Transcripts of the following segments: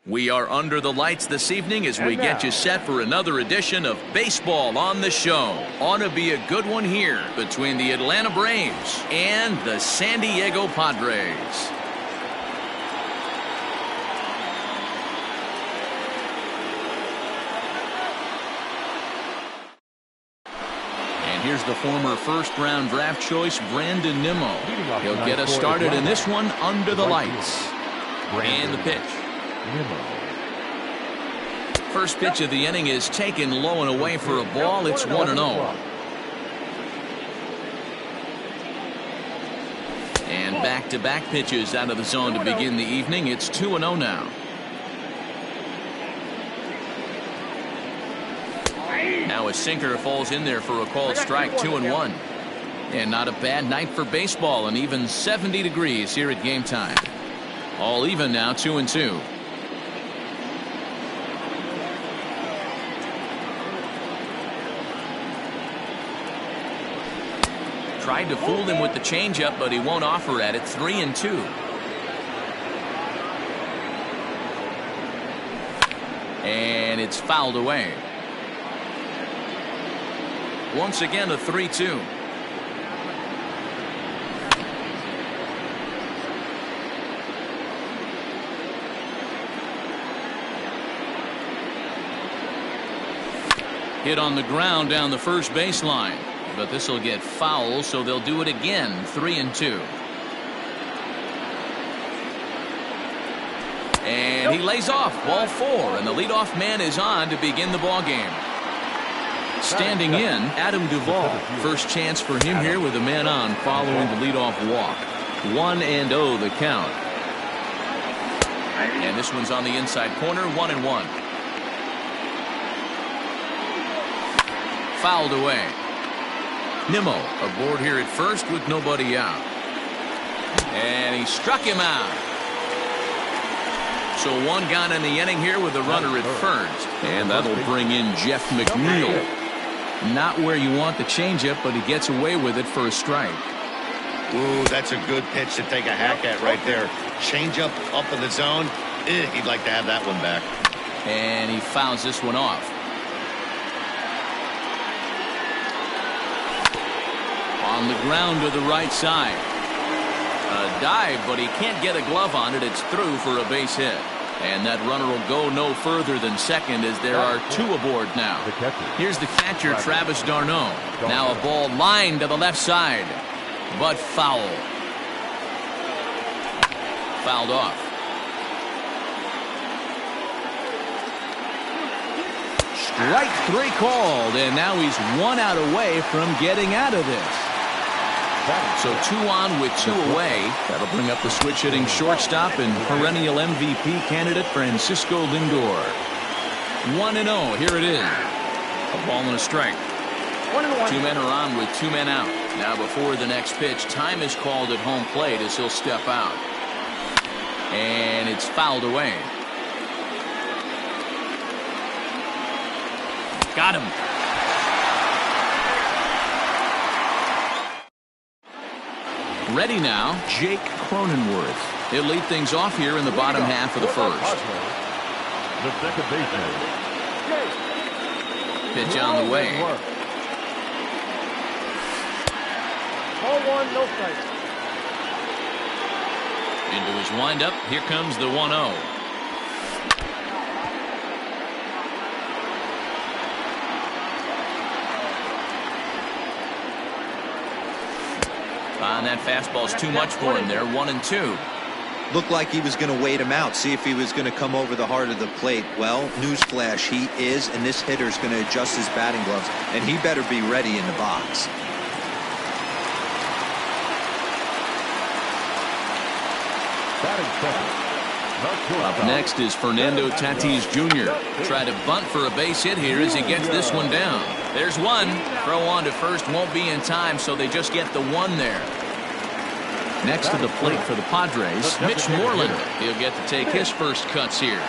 We are under the lights this evening as we get you set for another edition of Baseball on the Show. Ought to be a good one here between the Atlanta Braves and the San Diego Padres. And here's the former first-round draft choice, Brandon Nimmo. He'll get us started in this one under the lights. And the pitch. First pitch of the inning is taken low and away for a ball. It's 1-0. And back-to-back pitches out of the zone to begin the evening. It's 2-0 now. Now a sinker falls in there for a called strike, 2-1. And not a bad night for baseball, and even 70 degrees here at game time. All even now, 2-2. Tried to fool him with the changeup, but he won't offer at it. 3-2. And it's fouled away. Once again, a 3-2. Hit on the ground down the first baseline. But this will get foul, so they'll do it again. 3-2. And he lays off. Ball 4, and the leadoff man is on to begin the ball game. Standing in, Adam Duvall. First chance for him here with a man on following the leadoff walk. 1-0 the count. And this one's on the inside corner. 1-1. Fouled away. Nimmo aboard here at first with nobody out. And he struck him out. So one gone in the inning here with a runner at first. And that'll bring in Jeff McNeil. Not where you want the changeup, but he gets away with it for a strike. Ooh, that's a good pitch to take a hack at right there. Changeup up in the zone. He'd like to have that one back. And he fouls this one off. On the ground to the right side. A dive, but he can't get a glove on it. It's through for a base hit. And that runner will go no further than second as there are 2 aboard now. Here's the catcher, Travis d'Arnaud. Now a ball lined to the left side, but foul. Fouled off. Strike 3 called, and now he's 1 out away from getting out of this. So 2 on with 2 away. That'll bring up the switch-hitting shortstop and perennial MVP candidate Francisco Lindor. 1-0. Here it is. A ball and a strike. 2 men are on with 2 men out. Now before the next pitch, time is called at home plate as he'll step out. And it's fouled away. Got him. Ready now, Jake Cronenworth. He'll lead things off here in the bottom half of the first. The second baseman. Pitch on the way. Ball 1, no strikes. Into his windup. Here comes the 1-0. And that fastball's too much for him there. 1-2. Looked like he was going to wait him out, see if he was going to come over the heart of the plate. Well, newsflash, he is, and this hitter's going to adjust his batting gloves, and he better be ready in the box. Up next is Fernando Tatis Jr. Try to bunt for a base hit here as he gets this one down. There's one. Throw on to first won't be in time, so they just get the 1 there. Next to the plate for the Padres, Mitch Moreland. He'll get to take his first cuts here.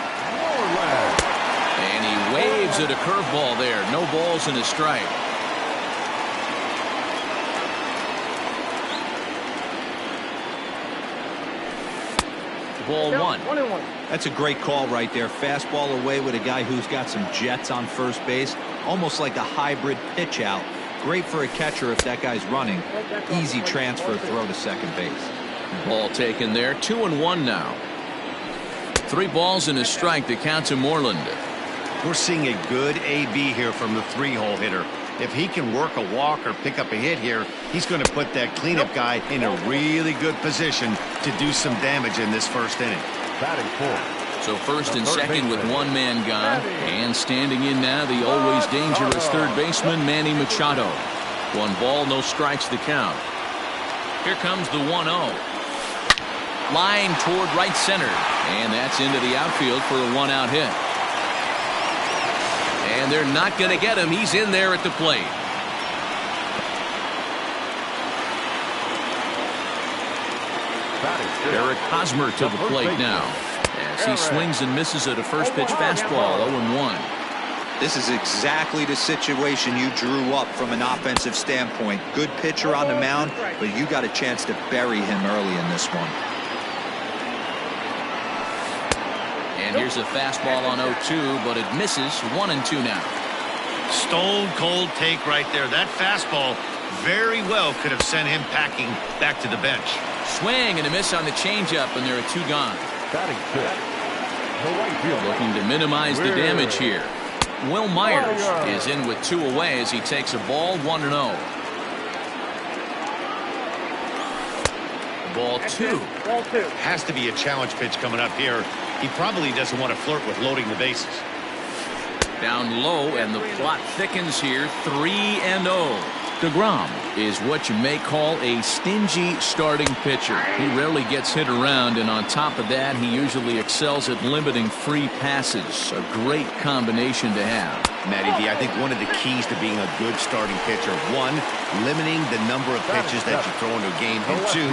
And he waves at a curveball there. No balls and a strike. Ball one. 1-1. That's a great call right there. Fastball away with a guy who's got some jets on first base. Almost like a hybrid pitch out. Great for a catcher if that guy's running. Easy transfer throw to second base. Ball taken there. 2-1 now. 3 balls and a strike to count to Moreland. We're seeing a good AB here from the 3-hole hitter. If he can work a walk or pick up a hit here, he's going to put that cleanup guy in a really good position to do some damage in this first inning. Batting fourth. So first and second with 1 man gone. And standing in now, the always dangerous third baseman, Manny Machado. 1 ball, no strikes to count. Here comes the 1-0. Line toward right center. And that's into the outfield for a 1-out hit. And they're not going to get him. He's in there at the plate. Eric Hosmer to the plate now as he swings and misses at a first pitch fastball. 0-1. This is exactly the situation you drew up from an offensive standpoint. Good pitcher on the mound, but you got a chance to bury him early in this one. And here's a fastball on 0-2, but it misses. 1-2 now. Stone cold take right there. That fastball very well could have sent him packing back to the bench. Swing and a miss on the changeup, and there are 2 gone. Batting fifth. The right fielder. Looking to minimize the damage here. Will Myers is in with 2 away as he takes a ball. 1-0. Ball 2. Ball 2. Has to be a challenge pitch coming up here. He probably doesn't want to flirt with loading the bases. Down low, and the plot thickens here. 3-0. DeGrom is what you may call a stingy starting pitcher. He rarely gets hit around, and on top of that, he usually excels at limiting free passes. A great combination to have. Matty V, I think one of the keys to being a good starting pitcher, 1, limiting the number of pitches that you throw into a game, and 2,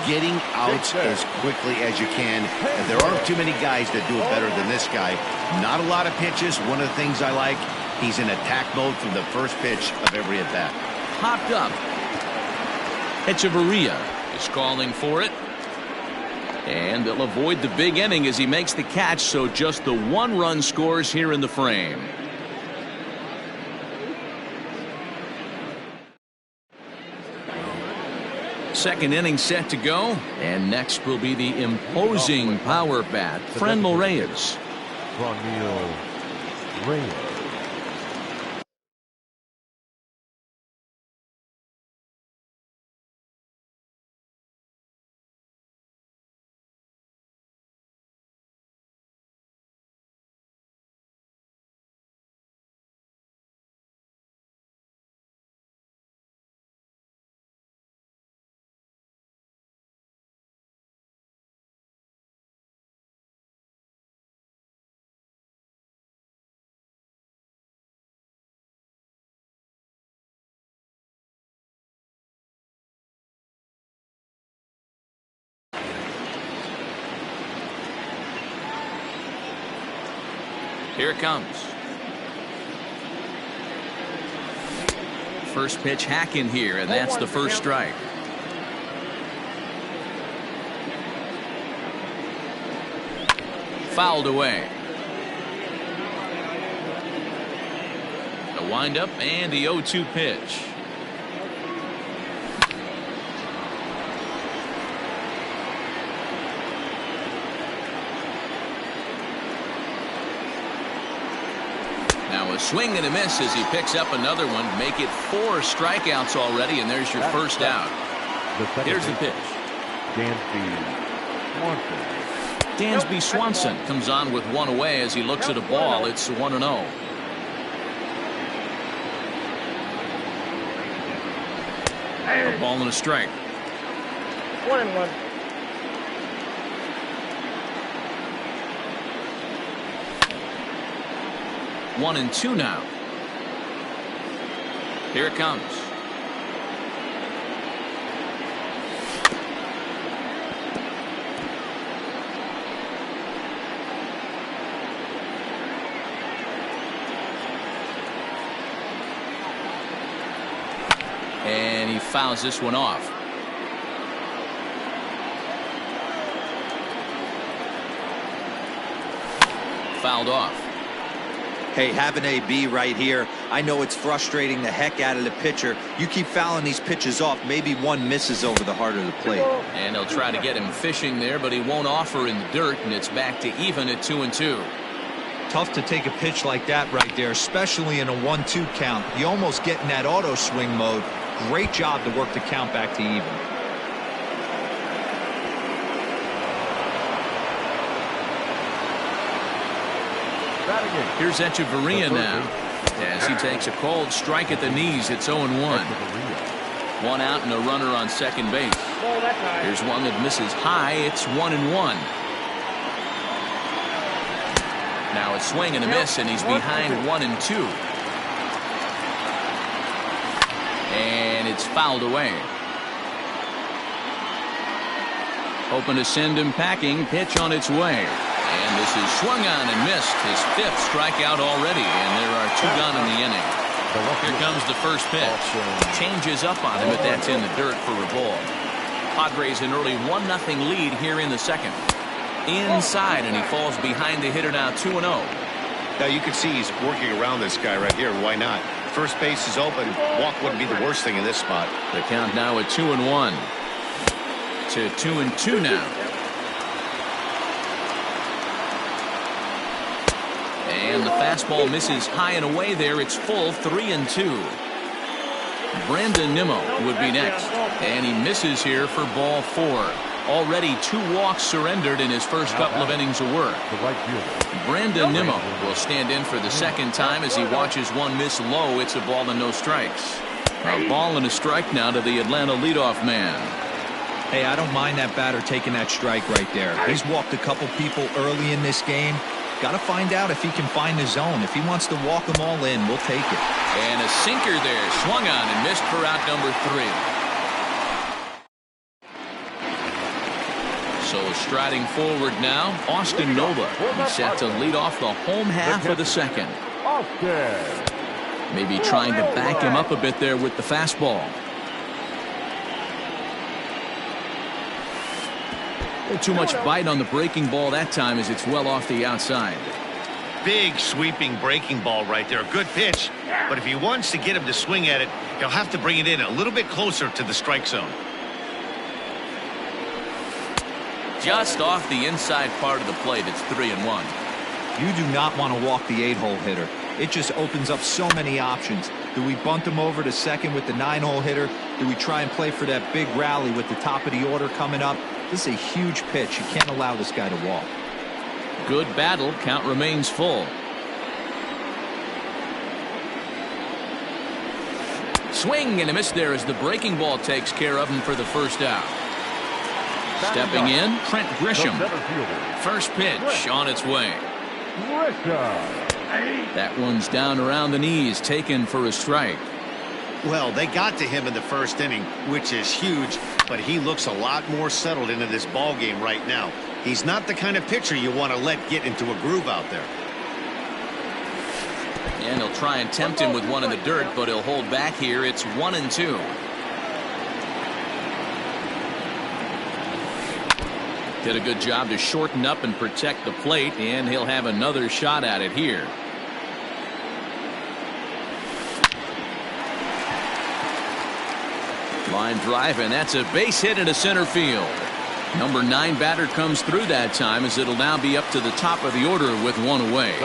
getting outs as quickly as you can. And there aren't too many guys that do it better than this guy. Not a lot of pitches. One of the things I like, he's in attack mode from the first pitch of every at-bat. Popped up. Echeverria is calling for it. And they'll avoid the big inning as he makes the catch, so just the 1 run scores here in the frame. Second inning set to go, and next will be the imposing power bat, Franmil Reyes. Franmil Reyes. Here it comes. First pitch hack in here, and that's the first strike. Fouled away. The windup and the 0-2 pitch. Now a swing and a miss as he picks up another one. Make it 4 strikeouts already, and there's your first out. Here's the pitch. Dansby Swanson comes on with 1 away as he looks at a ball. It's 1-0. A ball and a strike. 1-1. 1-2 now. Here it comes. And he fouls this one off. fouled off. Hey, have an AB right here. I know it's frustrating the heck out of the pitcher. You keep fouling these pitches off, maybe one misses over the heart of the plate. And they'll try to get him fishing there, but he won't offer in the dirt, and it's back to even at 2-2. Tough to take a pitch like that right there, especially in a 1-2 count. You almost get in that auto swing mode. Great job to work the count back to even. Here's Echeverria now. As he takes a cold strike at the knees, it's 0-1. One out and a runner on second base. Here's one that misses high. It's 1-1. Now a swing and a miss, and he's behind 1-2. And it's fouled away. Hoping to send him packing. Pitch on its way. And this is swung on and missed. His 5th strikeout already, and there are 2 gone in the inning. Here comes the first pitch. Changes up on him, but that's in the dirt for a ball. Padres an early 1-0 lead here in the second. Inside, and he falls behind the hitter now 2-0. Now you can see he's working around this guy right here. Why not? First base is open. Walk wouldn't be the worst thing in this spot. The count now at 2-1 to 2-2 now. And the fastball misses high and away there. It's full, 3-2. Brandon Nimmo would be next. And he misses here for ball 4. Already 2 walks surrendered in his first couple of innings of work. Brandon Nimmo will stand in for the second time as he watches one miss low. It's a ball and no strikes. A ball and a strike now to the Atlanta leadoff man. Hey, I don't mind that batter taking that strike right there. He's walked a couple people early in this game. Got to find out if he can find the zone. If he wants to walk them all in, we'll take it. And a sinker there, swung on and missed for out number 3. So striding forward now, Austin Nova. He's set to lead off the home half of the second. Maybe trying to back him up a bit there with the fastball. Too much bite on the breaking ball that time as it's well off the outside. Big sweeping breaking ball right there. Good pitch. But if he wants to get him to swing at it, he'll have to bring it in a little bit closer to the strike zone. Just off the inside part of the plate, it's 3-1. You do not want to walk the 8-hole hitter. It just opens up so many options. Do we bunt him over to second with the 9-hole hitter? Do we try and play for that big rally with the top of the order coming up? This is a huge pitch. You can't allow this guy to walk. Good battle. Count remains full. Swing and a miss there as the breaking ball takes care of him for the first out. Stepping in, Trent Grisham. First pitch on its way. That one's down around the knees, taken for a strike. Well, they got to him in the first inning, which is huge, but he looks a lot more settled into this ball game right now. He's not the kind of pitcher you want to let get into a groove out there. And he'll try and tempt him with one in the dirt, but he'll hold back here. It's 1-2. Did a good job to shorten up and protect the plate, and he'll have another shot at it here. Line drive, and that's a base hit into center field. Number 9 batter comes through that time as it'll now be up to the top of the order with one away.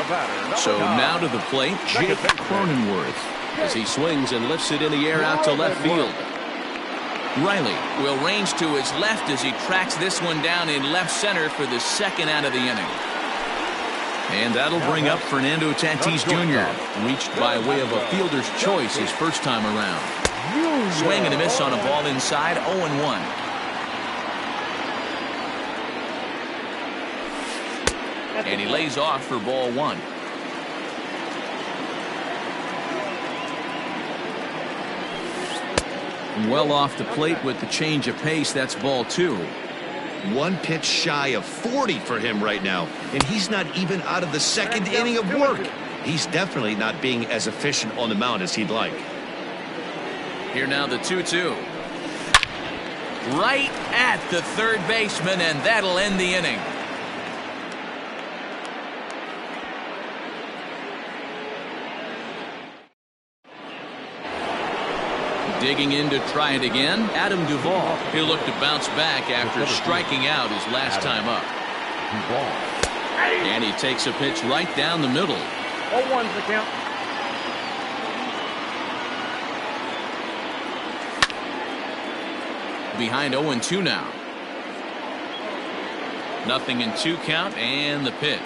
So now to the plate, Jake Cronenworth as he swings and lifts it in the air out to left field. Riley will range to his left as he tracks this one down in left center for the second out of the inning. And that'll bring up Fernando Tatis Jr., reached by way of a fielder's choice his first time around. Swing and a miss on a ball inside, 0-1. And he lays off for ball 1. Well off the plate with the change of pace. That's ball 2. One pitch shy of 40 for him right now, and he's not even out of the second inning of work. He's definitely not being as efficient on the mound as he'd like. Here now the 2-2. Right at the third baseman, and that'll end the inning. Digging in to try it again, Adam Duvall. He'll look to bounce back after striking out his last time up. And he takes a pitch right down the middle. 0-1's the count. Behind 0-2 now. Nothing in 2 count, and the pitch.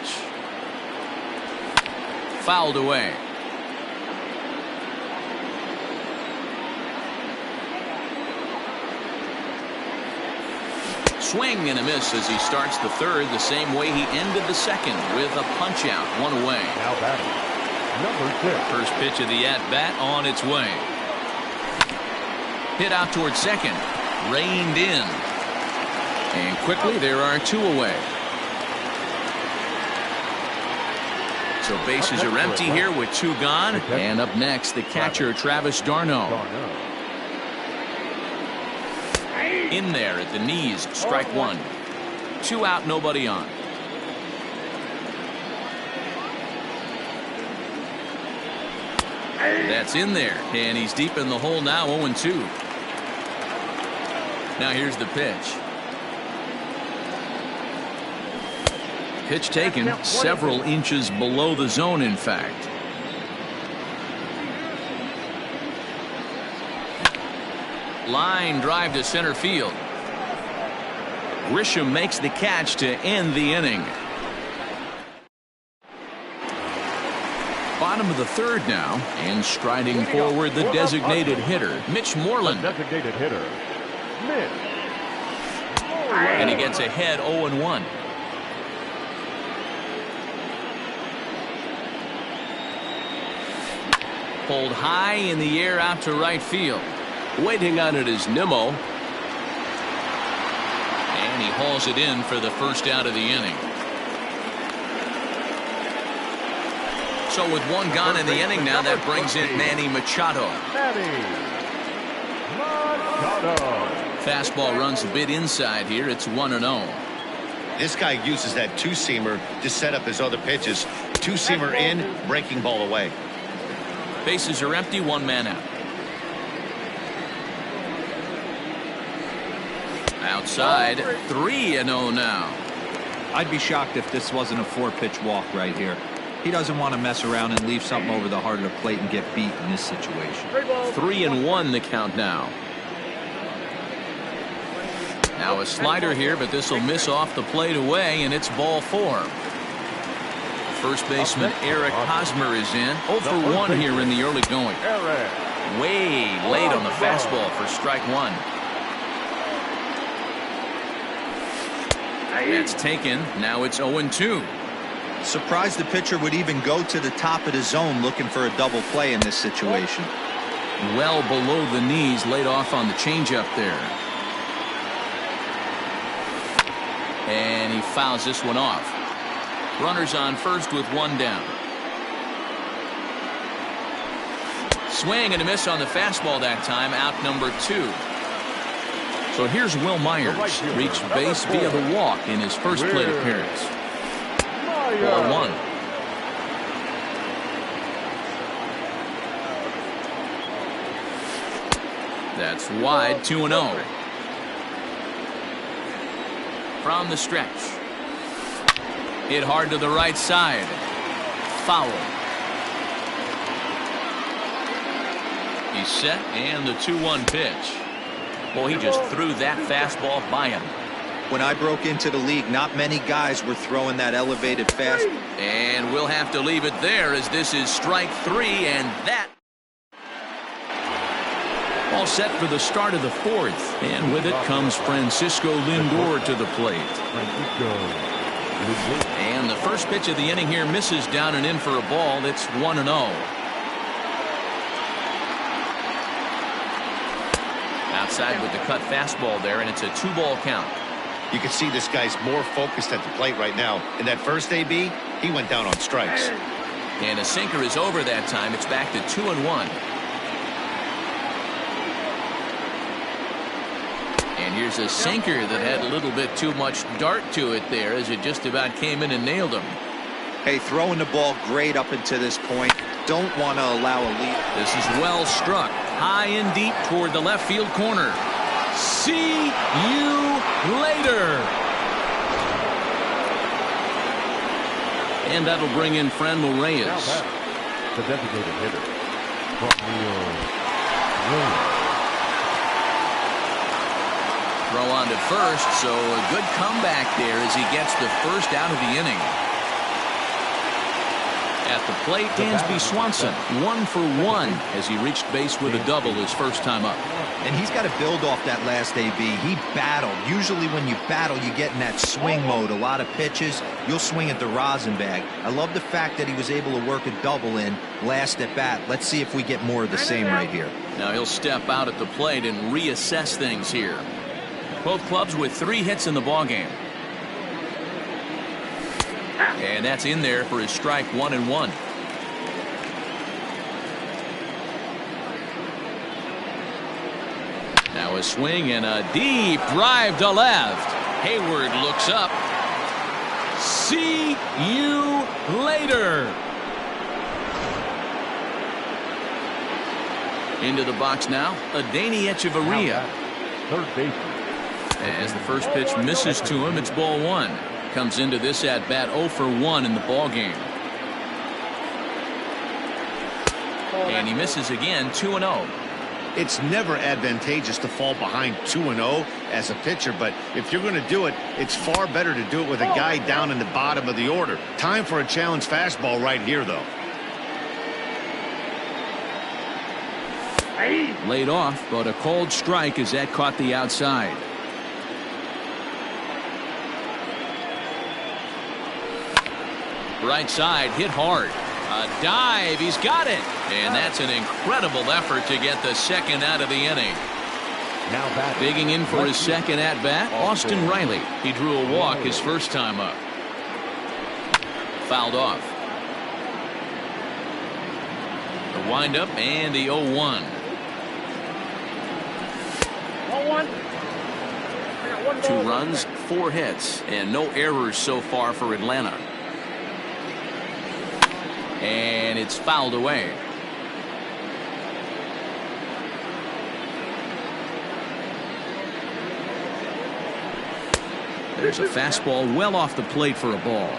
Fouled away. Swing and a miss as he starts the third the same way he ended the second with a punch out, 1 away. Now batting, number 6. First pitch of the at-bat on its way. Hit out towards second. Reined in. And quickly there are 2 away. So bases are empty here with 2 gone. And up next, the catcher, Travis d'Arnaud. In there at the knees, strike 1. 2 out, nobody on. That's in there, and he's deep in the hole now, 0-2. Now here's the pitch. Pitch taken several inches below the zone, in fact. Line drive to center field. Grisham makes the catch to end the inning. Bottom of the third now, and striding forward the designated hitter, Mitch Moreland. Designated hitter, Mitch. And he gets ahead 0-1. Pulled high in the air out to right field. Waiting on it is Nimmo. And he hauls it in for the first out of the inning. So with 1 gone in the inning now, that brings in Manny Machado. Fastball runs a bit inside here. It's 1-0. This guy uses that 2-seamer to set up his other pitches. 2-seamer in, breaking ball away. Bases are empty, 1 man out. Outside, 3-0 now. I'd be shocked if this wasn't a 4-pitch walk right here. He doesn't want to mess around and leave something over the heart of the plate and get beat in this situation. 3-1 the count now. Now a slider here, but this will miss off the plate away, and it's ball 4. First baseman Eric Hosmer is in. 0-for-1 here in the early going. Way late on the fastball for strike 1. That's taken. Now it's 0-2. Surprised the pitcher would even go to the top of the zone looking for a double play in this situation. Well below the knees, laid off on the changeup there. And he fouls this one off. Runners on first with 1 down. Swing and a miss on the fastball that time, out number 2. So here's Will Myers, reached base via the walk in his first plate appearance. Ball 1. That's wide, 2-0. From the stretch. Hit hard to the right side. Foul. He's set, and the 2-1 pitch. Boy, he just threw that fastball by him. When I broke into the league, not many guys were throwing that elevated fast. And we'll have to leave it there as this is strike 3, and that. All set for the start of the 4th. And with it comes Francisco Lindor to the plate. And the first pitch of the inning here misses down and in for a ball. It's 1-0. Outside with the cut fastball there, and it's a 2-ball count. You can see this guy's more focused at the plate right now. In that first AB, he went down on strikes. And a sinker is over that time. It's back to 2-1. And here's a sinker that had a little bit too much dart to it there as it just about came in and nailed him. Hey, throwing the ball great up until this point. Don't want to allow a lead. This is well struck. high and deep toward the left field corner. See you later. And that'll bring in Franmil Reyes. The designated hitter, Throw on to first, so a good comeback there as he gets the first out of the inning. At the plate, Dansby Swanson, 1 for 1 as he reached base with a double his first time up. And he's got to build off that last AB. He battled. Usually when you battle, you get in that swing mode. A lot of pitches, you'll swing at the rosin bag. I love the fact that he was able to work a double in last at bat. Let's see if we get more of the same right here. Now he'll step out at the plate and reassess things here. Both clubs with 3 hits in the ballgame. And that's in there for his strike 1-1. Now a swing and a deep drive to left. Hayward looks up. See you later. Into the box now, Adeiny Echeverria. Third base. As the first pitch misses to him, it's ball 1. Comes into this at bat 0 for 1 in the ball game. And he misses again, 2-0. It's never advantageous to fall behind 2-0 as a pitcher, but if you're going to do it, it's far better to do it with a guy down in the bottom of the order. Time for a challenge fastball right here, though. Laid off, but a called strike as that caught the outside. Right side, hit hard. A dive, he's got it. And that's an incredible effort to get the second out of the inning. Now batting. Digging in for his second at-bat, Austin Riley. He drew a walk his first time up. Fouled off. The windup and the 0-1. 2 runs, 4 hits, and no errors so far for Atlanta. And it's fouled away. There's a fastball well off the plate for a ball.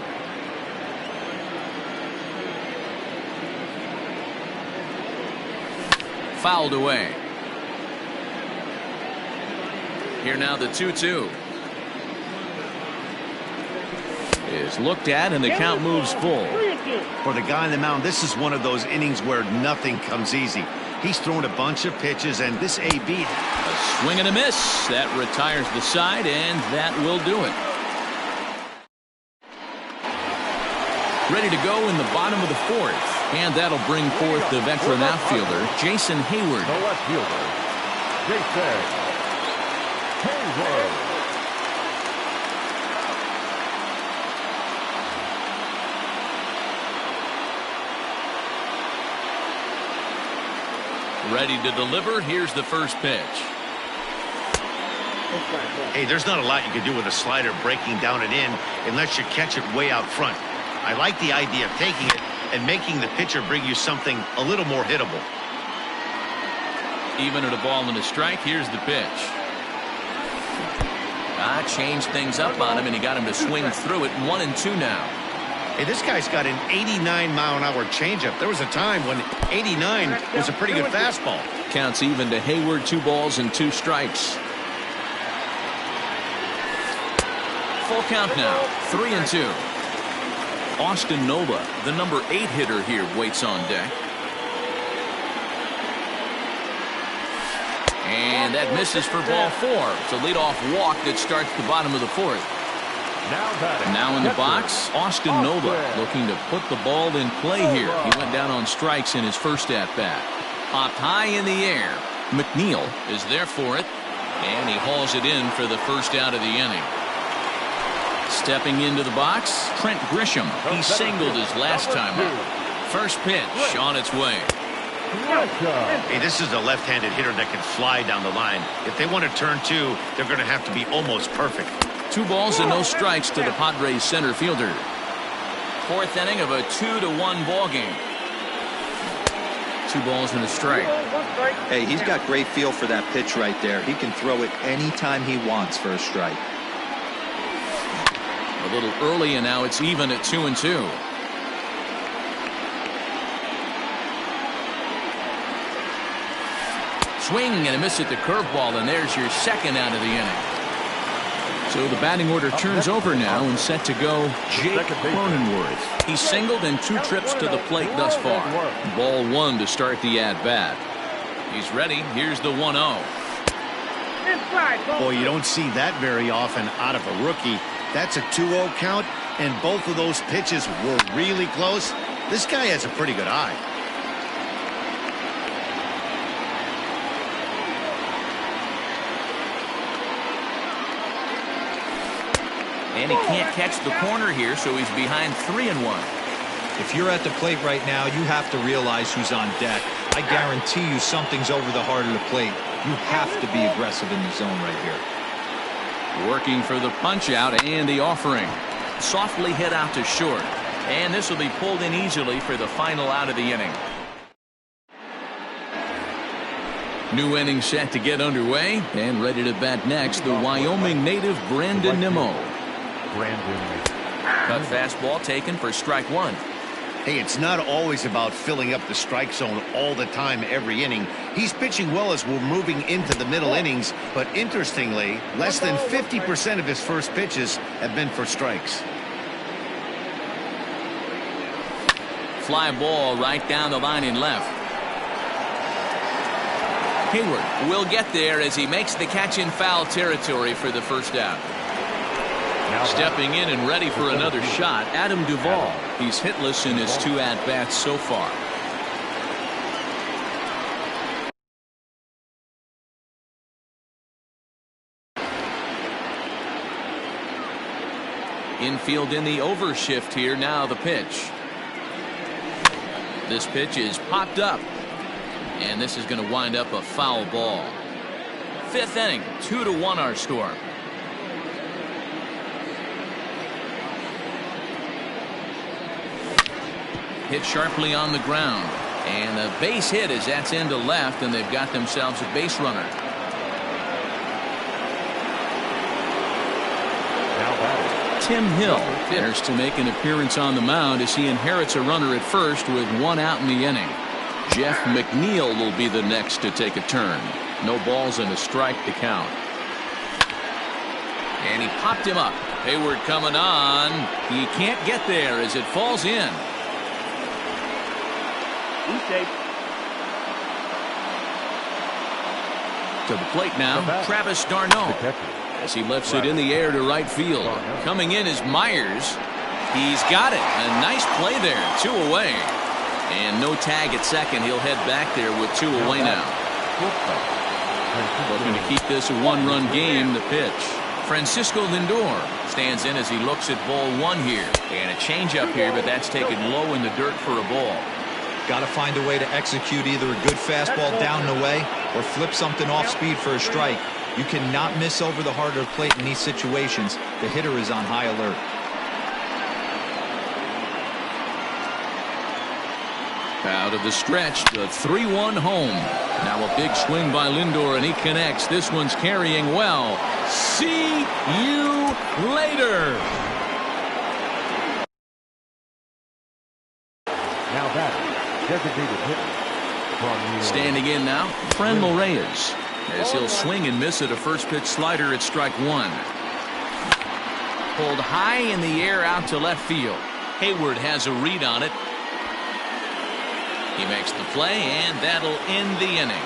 Fouled away. Here now the 2-2. Is looked at and the count moves full. For the guy on the mound, this is one of those innings where nothing comes easy. He's thrown a bunch of pitches, and this AB. A swing and a miss. That retires the side, and that will do it. Ready to go in the bottom of the 4th. And that'll bring forth the veteran outfielder, Jason Hayward. The left fielder, Jason Hayward. Ready to deliver. Here's the first pitch. Hey, there's not a lot you can do with a slider breaking down and in unless you catch it way out front. I like the idea of taking it and making the pitcher bring you something a little more hittable. Even at a ball and a strike, here's the pitch. Changed things up on him, and he got him to swing through it. 1-2 now. Hey, this guy's got an 89-mile-an-hour changeup. There was a time when 89 was a pretty good fastball. Counts even to Hayward, 2 balls and 2 strikes. Full count now, 3-2. Austin Nola, the number 8 hitter here, waits on deck. And that misses for ball 4. It's a leadoff walk that starts the bottom of the 4th. Now in the box, Austin Nola looking to put the ball in play here. He went down on strikes in his first at-bat. Popped high in the air. McNeil is there for it, and he hauls it in for the first out of the inning. Stepping into the box, Trent Grisham. He singled his last time up. First pitch on its way. Hey, this is a left-handed hitter that can fly down the line. If they want to turn 2, they're going to have to be almost perfect. 2 balls and no strikes to the Padres center fielder. 4th inning of a 2-1 ball game. 2-1 strike. Hey, he's got great feel for that pitch right there. He can throw it anytime he wants for a strike. A little early, and now it's even at 2-2. Swing and a miss at the curveball, and there's your second out of the inning. So the batting order turns over now, and set to go Jake Cronenworth. He's singled in 2 trips to the plate thus far. Ball 1 to start the at-bat. He's ready. Here's the 1-0. Boy, you don't see that very often out of a rookie. That's a 2-0 count, and both of those pitches were really close. This guy has a pretty good eye. And he can't catch the corner here, so he's behind 3-1. If you're at the plate right now, you have to realize who's on deck. I guarantee you something's over the heart of the plate. You have to be aggressive in the zone right here. Working for the punch out and the offering. Softly hit out to short. And this will be pulled in easily for the final out of the inning. New inning set to get underway, and ready to bat next, the Wyoming native Brandon Nimmo. Cut fastball taken for strike 1. Hey, it's not always about filling up the strike zone all the time every inning. He's pitching well as we're moving into the middle innings, but interestingly, less than 50% of his first pitches have been for strikes. Fly ball right down the line in left. Hayward will get there as he makes the catch in foul territory for the first out. Stepping in and ready for another shot, Adam Duvall. He's hitless in his 2 at-bats so far. Infield in the overshift here. Now the pitch. This pitch is popped up. And this is going to wind up a foul ball. 5th inning, 2-1 our score. Hit sharply on the ground. And a base hit as that's into left, and they've got themselves a base runner. Tim Hill enters to make an appearance on the mound as he inherits a runner at first with 1 out in the inning. Jeff McNeil will be the next to take a turn. No balls and a strike to count. And he popped him up. Hayward coming on. He can't get there as it falls in. To the plate now, Travis d'Arnaud, as he lifts it in the air to right field. Coming in is Myers. He's got it. A nice play there. 2 away. And no tag at second. He'll head back there with 2 away now. Looking to keep this a 1-run game. The pitch. Francisco Lindor stands in as he looks at ball 1 here. And a changeup here, but that's taken low in the dirt for a ball. Got to find a way to execute either a good fastball down and away or flip something off speed for a strike. You cannot miss over the heart of the plate in these situations. The hitter is on high alert. Out of the stretch, the 3-1 home. Now a big swing by Lindor, and he connects. This one's carrying well. See you later. Now that designated hitter. Standing in now, Franmil Reyes, as he'll swing and miss at a first pitch slider at strike 1. Pulled high in the air out to left field. Hayward has a read on it. He makes the play, and that'll end the inning.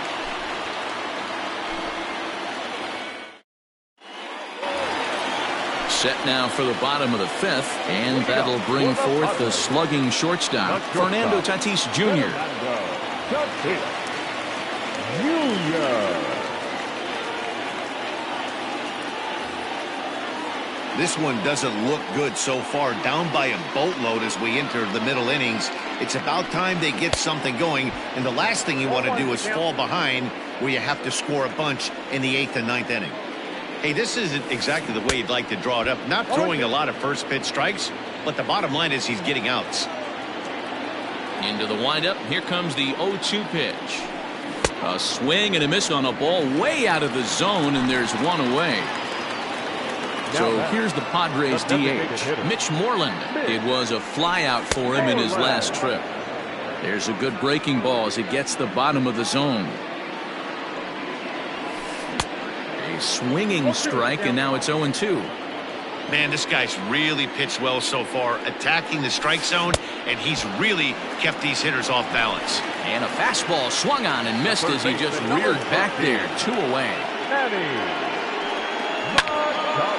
Set now for the bottom of the 5th, and that'll bring forth the slugging shortstop, Fernando Tatis Jr. This one doesn't look good so far, down by a boatload as we enter the middle innings. It's about time they get something going, and the last thing you want to do is fall behind where you have to score a bunch in the 8th and 9th inning. Hey, this isn't exactly the way you'd like to draw it up. Not throwing a lot of first pitch strikes, but the bottom line is he's getting outs. Into the windup. Here comes the 0-2 pitch. A swing and a miss on a ball way out of the zone, and there's one away. So here's the Padres DH, Mitch Moreland. It was a flyout for him in his last trip. There's a good breaking ball as it gets the bottom of the zone. A swinging strike, and now it's 0-2. Man, this guy's really pitched well so far, attacking the strike zone, and he's really kept these hitters off balance. And a fastball swung on and missed as he just reared back there. 2 away.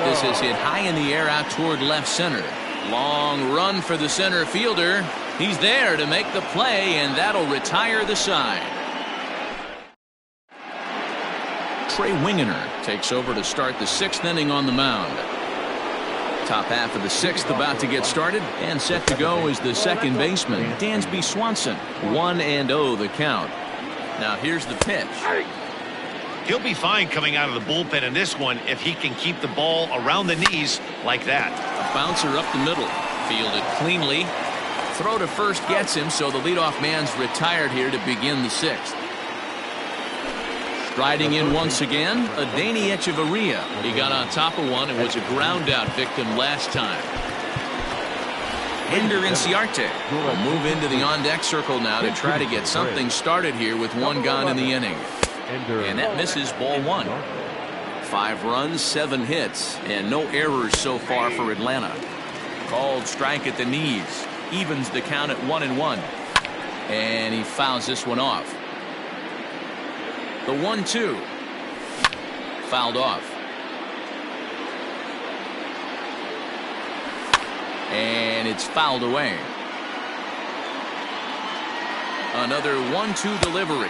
This is hit high in the air out toward left center. Long run for the center fielder. He's there to make the play, and that'll retire the side. Trey Wingener takes over to start the 6th inning on the mound. Top half of the 6th about to get started, and set to go is the second baseman, Dansby Swanson. 1-0 the count. Now here's the pitch. He'll be fine coming out of the bullpen in this one if he can keep the ball around the knees like that. A bouncer up the middle. Fielded cleanly. Throw to first gets him, so the leadoff man's retired here to begin the 6th. Striding in once again, Adeiny Echeverria. He got on top of one and was a ground out victim last time. Ender Inciarte will move into the on-deck circle now to try to get something started here with 1 gone in the inning. And that misses, ball 1. 5 runs, 7 hits, and no errors so far for Atlanta. Called strike at the knees. Evens the count at 1-1. And he fouls this one off. The 1-2. Fouled off. And it's fouled away. Another 1-2 delivery.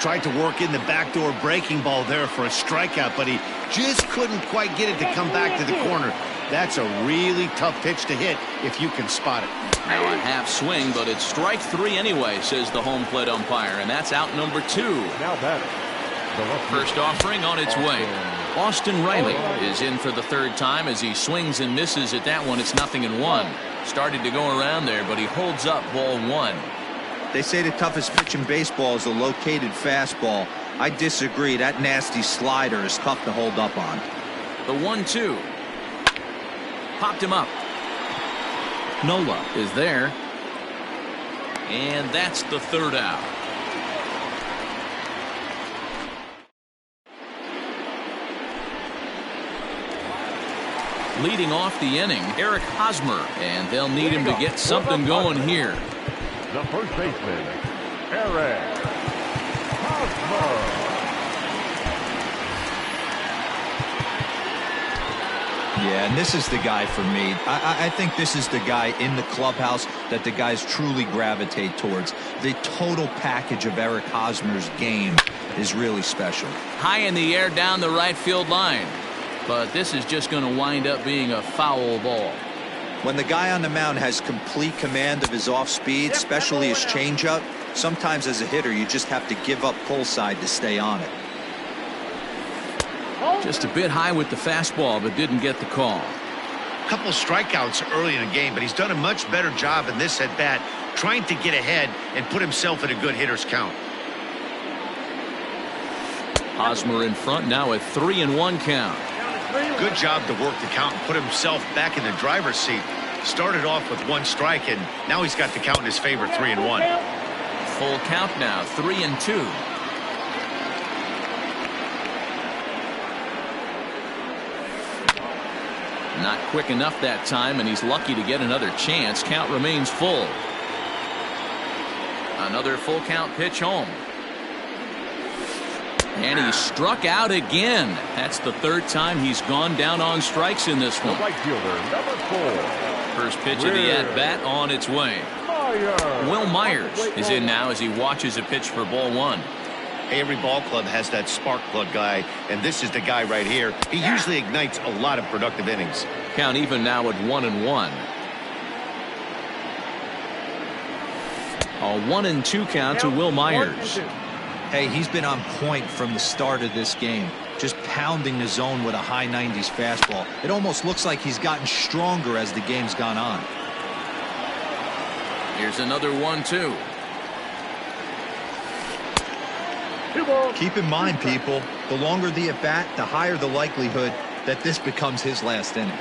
Tried to work in the backdoor breaking ball there for a strikeout, but he just couldn't quite get it to come back to the corner. That's a really tough pitch to hit if you can spot it. Now a half swing, but it's strike 3 anyway, says the home plate umpire, and that's out number 2. Now batting. First offering on its way. Austin Riley is in for the 3rd time as he swings and misses at that one. It's 0-1. Started to go around there, but he holds up ball 1. They say the toughest pitch in baseball is a located fastball. I disagree. That nasty slider is tough to hold up on. The 1-2. Popped him up. Nola is there. And that's the 3rd out. Leading off the inning, Eric Hosmer, and they'll need him to get something going here. The first baseman, Eric Hosmer. Yeah, and this is the guy for me. I think this is the guy in the clubhouse that the guys truly gravitate towards. The total package of Eric Hosmer's game is really special. High in the air down the right field line. But this is just going to wind up being a foul ball. When the guy on the mound has complete command of his off speed, especially his changeup, sometimes as a hitter you just have to give up pull side to stay on it. Just a bit high with the fastball, but didn't get the call. A couple strikeouts early in the game, but he's done a much better job in this at bat, trying to get ahead and put himself in a good hitter's count. Hosmer in front now at 3-1 count. Good job to work the count and put himself back in the driver's seat. Started off with 1 strike, and now he's got the count in his favor, 3-1. Full count now, 3-2. Not quick enough that time, and he's lucky to get another chance. Count remains full. Another full count pitch home. And he struck out again. That's the 3rd time he's gone down on strikes in this one. Right fielder, number 4. First pitch of the at-bat on its way. Will Myers is in now as he watches a pitch for ball 1. Hey, every ball club has that spark plug guy, and this is the guy right here. He usually ignites a lot of productive innings. Count even now at 1-1. A 1-2 count to Will Myers. Hey, he's been on point from the start of this game, just pounding the zone with a high 90s fastball. It almost looks like he's gotten stronger as the game's gone on. Here's another 1-2. Keep in mind, people, the longer the at-bat, the higher the likelihood that this becomes his last inning.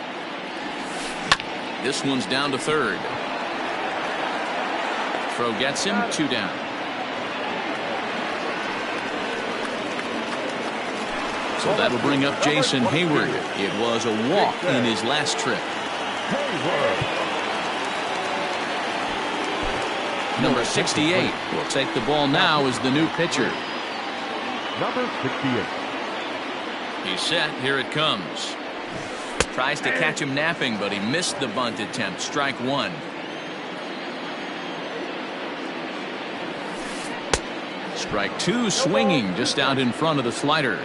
This one's down to third. Throw gets him, 2 down. So that'll bring up Jason Hayward. It was a walk in his last trip. Number 68 will take the ball now as the new pitcher. Number 68. He's set. Here it comes. Tries to catch him napping, but he missed the bunt attempt. Strike 1. Strike 2, swinging just out in front of the slider.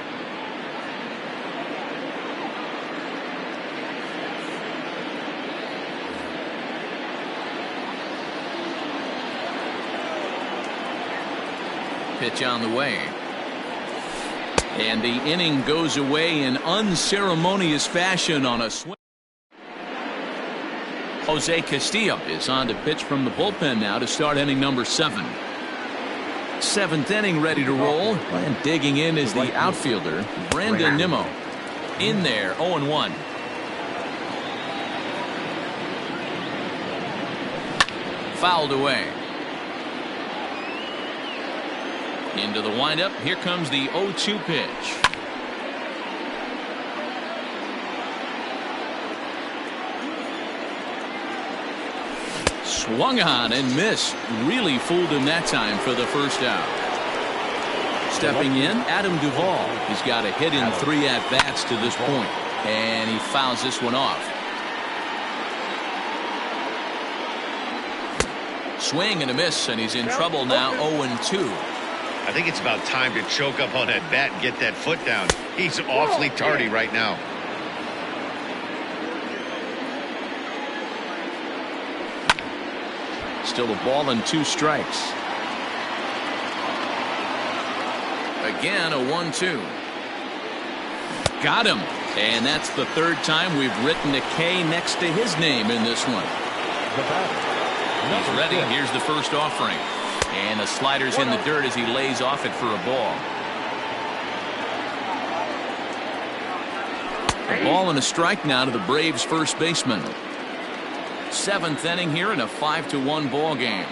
Pitch on the way. And the inning goes away in unceremonious fashion on a swing. Jose Castillo is on to pitch from the bullpen now to start inning number 7. 7th inning ready to roll. And digging in is the outfielder, Brandon Nimmo. In there, 0-1. Fouled away. Into the windup. Here comes the 0-2 pitch. Swung on and missed. Really fooled him that time for the first out. Stepping in, Adam Duvall. He's got a hit in 3 at-bats to this point, and he fouls this one off. Swing and a miss, and he's in trouble now. 0-2. I think it's about time to choke up on that bat and get that foot down. He's awfully tardy right now. Still a ball and 2 strikes. Again, a 1-2. Got him. And that's the 3rd time we've written a K next to his name in this one. He's ready. Here's the first offering. And the slider's in the dirt as he lays off it for a ball. A ball and a strike now to the Braves' first baseman. 7th inning here in a 5-1 ball game.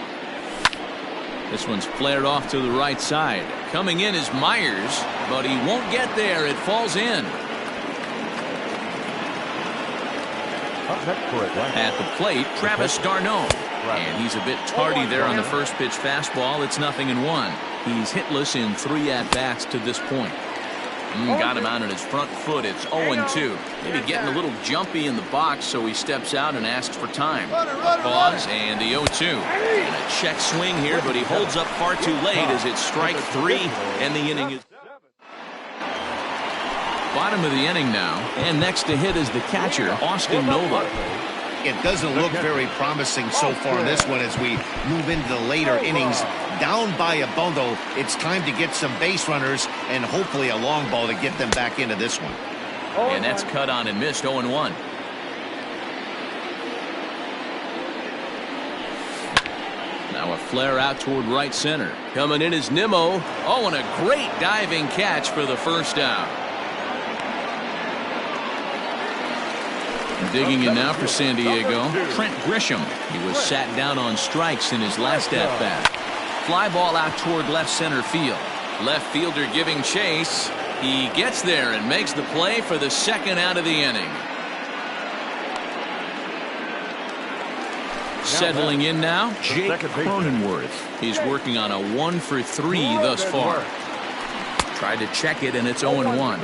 This one's flared off to the right side. Coming in is Myers, but he won't get there. It falls in. At the plate, Travis d'Arnaud. And he's a bit tardy there on the first pitch fastball. It's 0-1. He's hitless in 3 at-bats to this point. Got him out on his front foot. It's 0-2. Maybe getting a little jumpy in the box, so he steps out and asks for time. A pause and the 0-2. And a check swing here, but he holds up far too late as it's strike 3, and the inning is bottom of the inning now. And next to hit is the catcher, Austin Nola. It doesn't look very promising so far in this one as we move into the later innings. Down by a bundle, it's time to get some base runners and hopefully a long ball to get them back into this one. And that's cut on and missed. 0-1. Now a flare out toward right center. Coming in is Nimmo. Oh, and a great diving catch for the first out. Digging in now for San Diego, Trent Grisham. He was sat down on strikes in his last at-bat. Fly ball out toward left center field. Left fielder giving chase. He gets there and makes the play for the 2nd out of the inning. Settling in now, Jake Cronenworth. He's working on a 1-for-3 thus far. Tried to check it, and it's 0-1.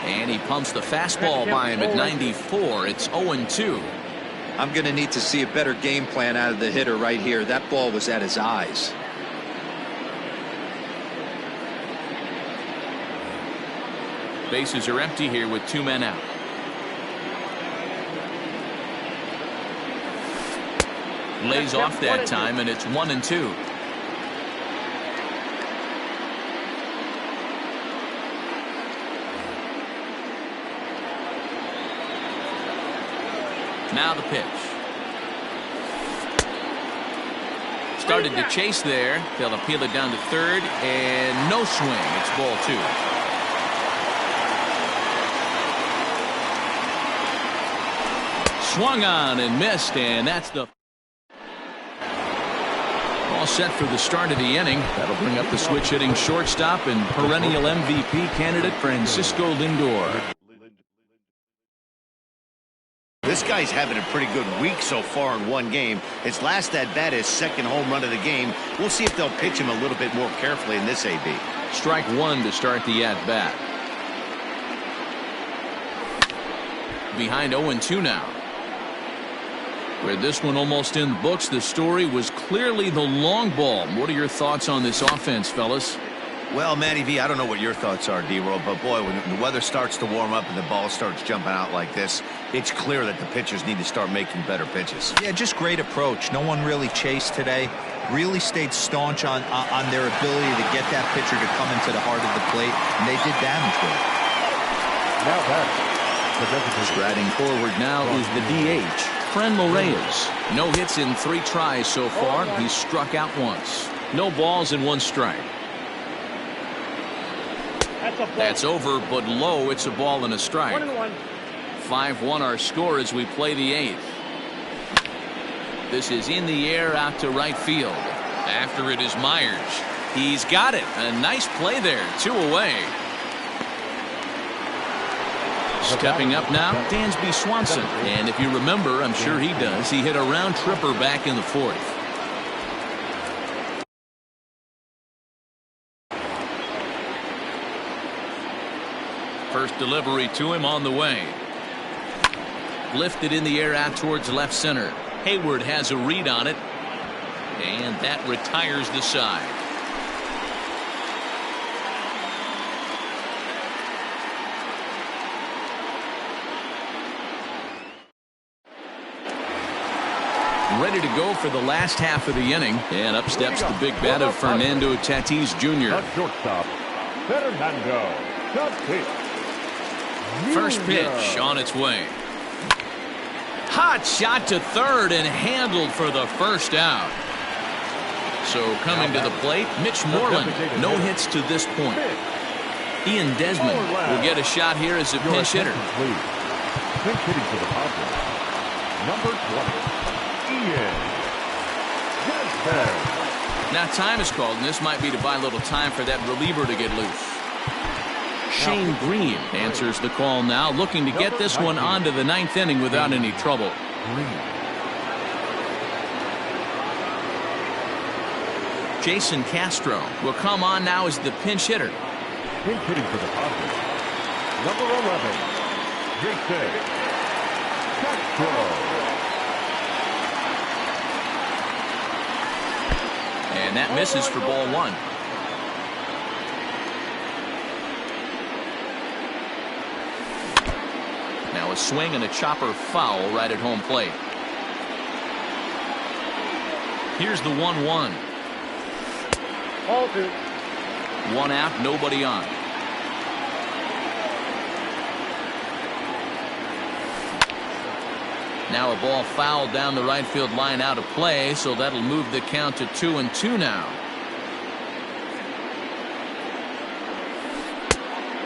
And he pumps the fastball by him at 94. It's 0-2. I'm going to need to see a better game plan out of the hitter right here. That ball was at his eyes. Bases are empty here with 2 men out. Lays off that time, and it's 1-2. Now the pitch. Started to chase there. They'll appeal it down to third, and no swing. It's ball 2. Swung on and missed, and that's the all set for the start of the inning. That'll bring up the switch hitting shortstop and perennial MVP candidate Francisco Lindor. This guy's having a pretty good week so far in one game. His last at bat is second home run of the game. We'll see if they'll pitch him a little bit more carefully in this AB. Strike 1 to start the at bat. Behind 0-2 now. With this one almost in the books, the story was clearly the long ball. What are your thoughts on this offense, fellas? Well, Matty V, I don't know what your thoughts are, D-Roll, but boy, when the weather starts to warm up and the ball starts jumping out like this, it's clear that the pitchers need to start making better pitches. Yeah, just great approach. No one really chased today. Really stayed staunch on their ability to get that pitcher to come into the heart of the plate, and they did damage with it. Now back. Striding forward now is the DH, Franmil Reyes. No hits in 3 tries so far. He's struck out once. No balls and 1 strike. That's over, but low. It's a ball and a strike. 5-1 our score as we play the 8th. This is in the air out to right field. After it is Myers. He's got it. A nice play there. 2 away. Stepping up now, Dansby Swanson. And if you remember, I'm sure he does, he hit a round tripper back in the 4th. First delivery to him on the way. Lifted in the air out towards left center. Hayward has a read on it. And that retires the side. Ready to go for the last half of the inning. And up steps the big bat of Fernando Tatis Jr. Shortstop, Fernando Tatis. First pitch on its way. Hot shot to third and handled for the first out. So coming to the plate, Mitch Moreland. No hits to this point. Ian Desmond will get a shot here as a pinch hitter. Pinch hitting for the Padres. Number 20. Now time is called, and this might be to buy a little time for that reliever to get loose. Shane Green answers the call now, looking to get this one onto the 9th inning without any trouble. Jason Castro will come on now as the pinch hitter. Pinch hitting for the Padres. Number 11, Jason Castro. And that misses for ball 1. Now a swing and a chopper foul right at home plate. Here's the 1-1. Ball 2. 1 out, nobody on. Now a ball fouled down the right field line out of play, so that'll move the count to 2-2 now.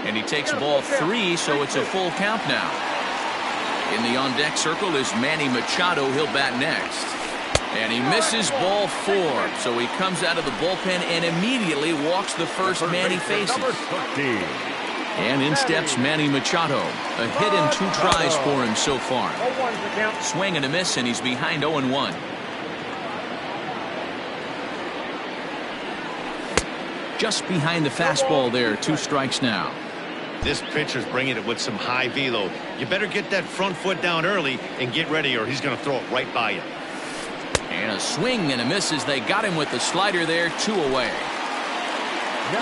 And he takes ball 3, so it's a full count now. In the on-deck circle is Manny Machado. He'll bat next. And he misses ball 4, so he comes out of the bullpen and immediately walks the first man he faces. And in steps Manny Machado. A hit in 2 tries for him so far. Swing and a miss, and he's behind 0-1. Just behind the fastball there. 2 strikes now. This pitcher's bringing it with some high velo. You better get that front foot down early and get ready, or he's going to throw it right by you. And a swing and a miss as they got him with the slider there. 2 away.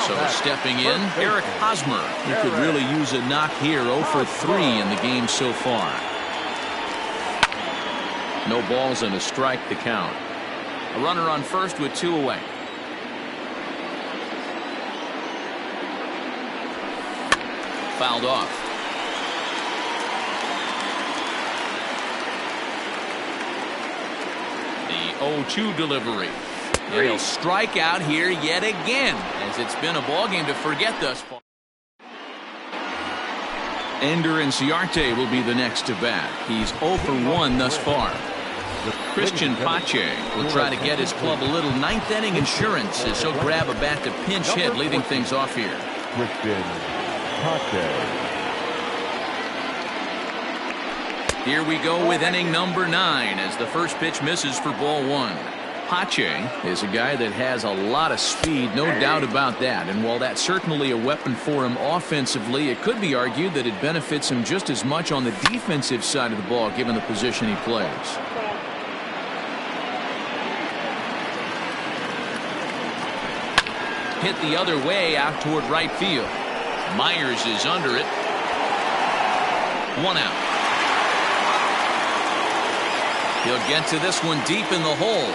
So stepping in, Eric Hosmer. He could really use a knock here. 0 for 3 in the game so far. No balls and a strike to count. A runner on first with 2 away. Fouled off. 0-2 delivery. And he'll strike out here yet again, as it's been a ball game to forget thus far. Ender Inciarte will be the next to bat. He's 0 for 1 thus far. Christian Pache will try to get his club a little ninth-inning insurance as he'll grab a bat to pinch hit, leading things off here. Christian Pache. Here we go with inning number 9 as the first pitch misses for ball 1. Pache is a guy that has a lot of speed, no doubt about that. And while that's certainly a weapon for him offensively, it could be argued that it benefits him just as much on the defensive side of the ball, given the position he plays. Hit the other way out toward right field. Myers is under it. 1 out. He'll get to this one deep in the hole.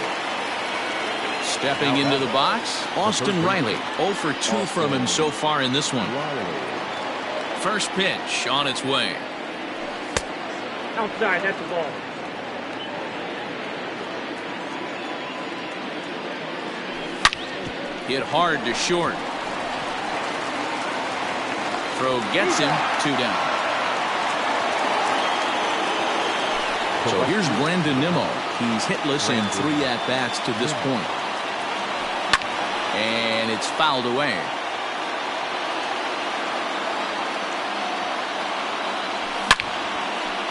Stepping into the box, Austin Riley. 0 for 2 from him so far in this one. First pitch on its way. Outside, that's the ball. Hit hard to short. Throw gets him. 2 down. So here's Brandon Nimmo. He's hitless in 3 at-bats to this point. And it's fouled away.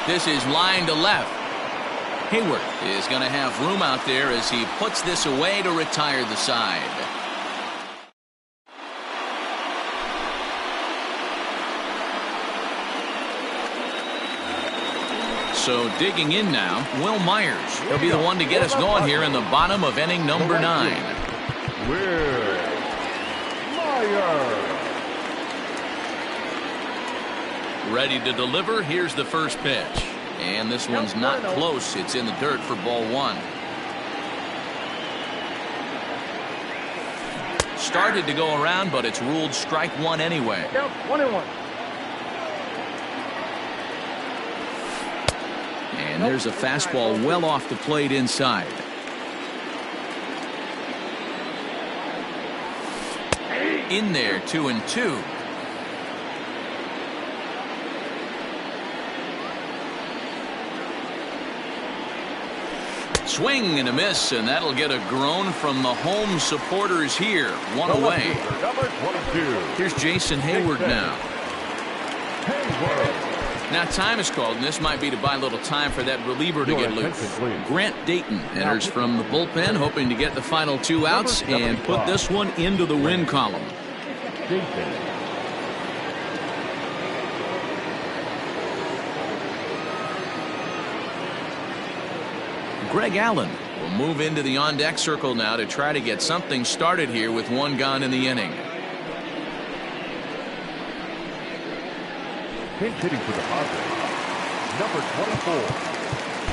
This is line to left. Hayward is going to have room out there as he puts this away to retire the side. So digging in now, Will Myers. He'll be the one to get us going here in the bottom of inning number 9. Will Myers. Ready to deliver. Here's the first pitch. And this one's not close. It's in the dirt for ball 1. Started to go around, but it's ruled strike 1 anyway. 1-1. And there's a fastball well off the plate inside. In there, 2-2. Swing and a miss, and that'll get a groan from the home supporters here. 1 away. Number 22. Here's Jason Hayward now. Hayward. Now time is called, and this might be to buy a little time for that reliever to get loose. Grant Dayton enters from the bullpen, hoping to get the final 2 outs and put this one into the win column. Greg Allen will move into the on-deck circle now to try to get something started here with 1 gone in the inning. Pinch hitting for the Padres, number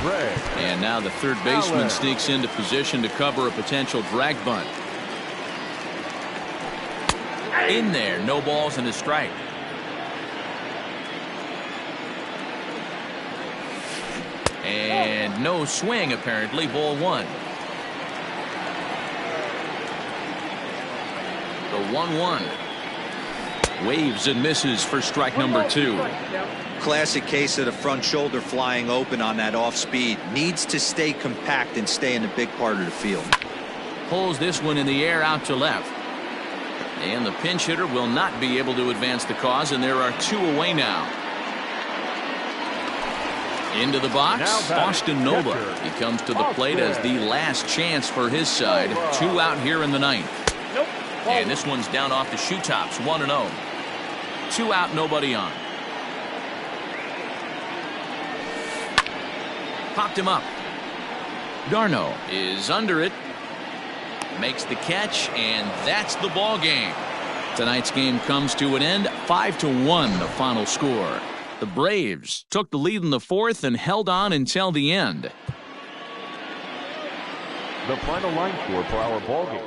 24, Greg. And now the third baseman Allen sneaks into position to cover a potential drag bunt. In there, no balls and a strike. And no swing, apparently. Ball 1. The 1-1. Waves and misses for strike number 2. Classic case of the front shoulder flying open on that off speed. Needs to stay compact and stay in the big part of the field. Pulls this one in the air out to left. And the pinch hitter will not be able to advance the cause, and there are 2 away now. Into the box, Austin Nova. He comes to the plate as the last chance for his side. 2 out here in the 9th. And this one's down off the shoe tops, 1-0. 2 out, nobody on. Popped him up. Darno is under it. Makes the catch, and that's the ball game. Tonight's game comes to an end. 5-1 the final score. The Braves took the lead in the 4th and held on until the end. The final line score for our ball game.